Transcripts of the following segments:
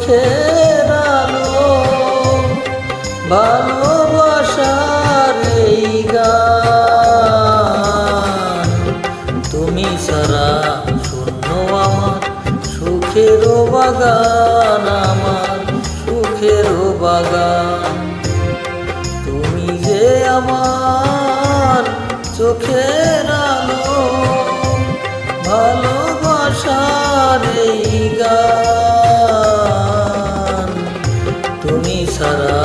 চোখের আলো, ভালোবাসার এই গান। তুমি ছাড়া শূন্য আমার সুখের বাগান, আমার সুখের বাগান। তুমি যে আমার চোখের আলো, ভালোবাসার এই গান। তুমি ছাড়া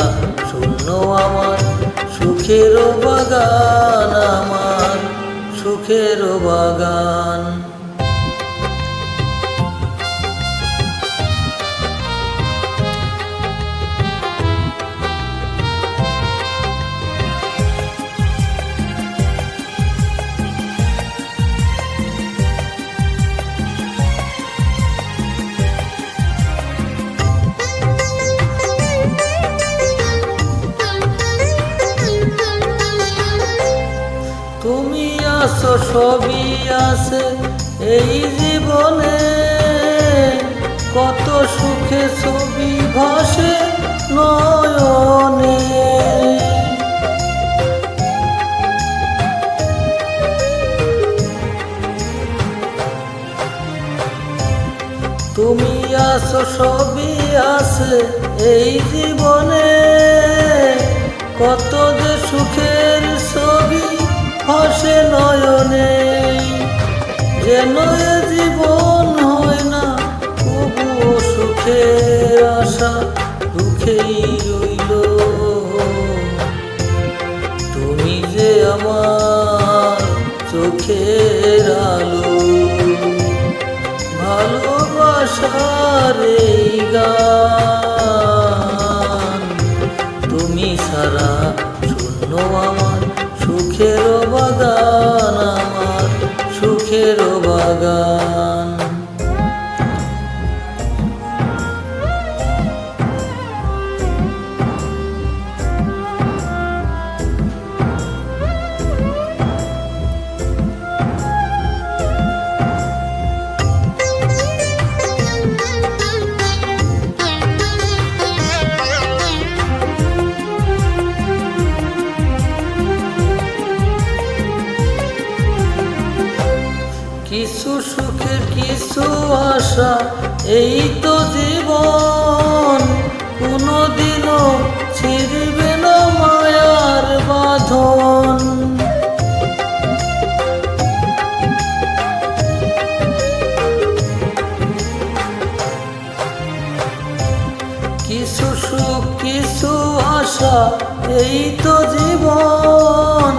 শূন্য আমার সুখের বাগান, আমার সুখের বাগান। তুমি আছো, সবই আছে এই জীবনে, কত সুখে ছবি ভাসে নয়নে। তুমি আছো, সবই আছে এই জীবনে, কত যে সুখের ছবি ভাসে নয়নে। যেন এ জীবন হয় না তবুও সুখের আশা দুঃখেই রইল। তুমি যে আমার চোখের আলো, ভালোবাসার এই গান। তুমি ছাড়া শূন্য আমার সুখের বাগান, আমার সুখের বাগান। কিছু সুখে কিছু আশা এই তো জীবন, কোনোদিনও ছিড়বে না মায়ার বাঁধন। কিছু সুখ কিছু আশা এই তো জীবন,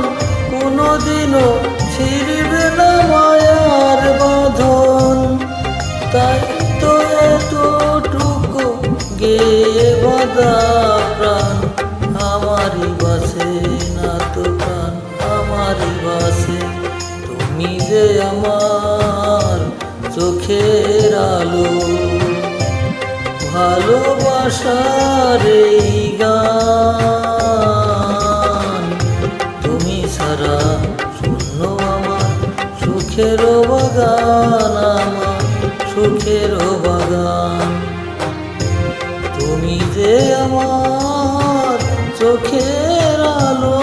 কোনোদিনও ছিড়বে না মায়ার বাঁধন। তাই তো এতটুকু গেয়ে বাঁধা প্রাণ আমারই বাসে না তো প্রাণ আমারই বাসে। তুমি যে আমার চোখের আলো, ভালোবাসার এই গান। তুমি ছাড়া শূন্য আমার সুখের বাগান, আমার সুখের বাগান। তুমি যে আমার চোখের আলো,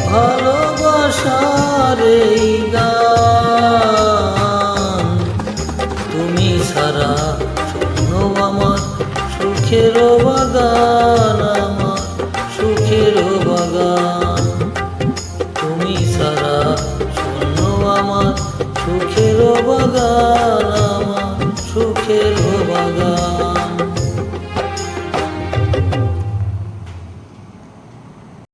ভালোবাসার এই গান। তুমি ছাড়া শূন্য আমার সুখের বাগান, আমার সুখের বাগান। তুমি ছাড়া শূন্য আমার সুখের বাগান, আমার সুখের বাগান।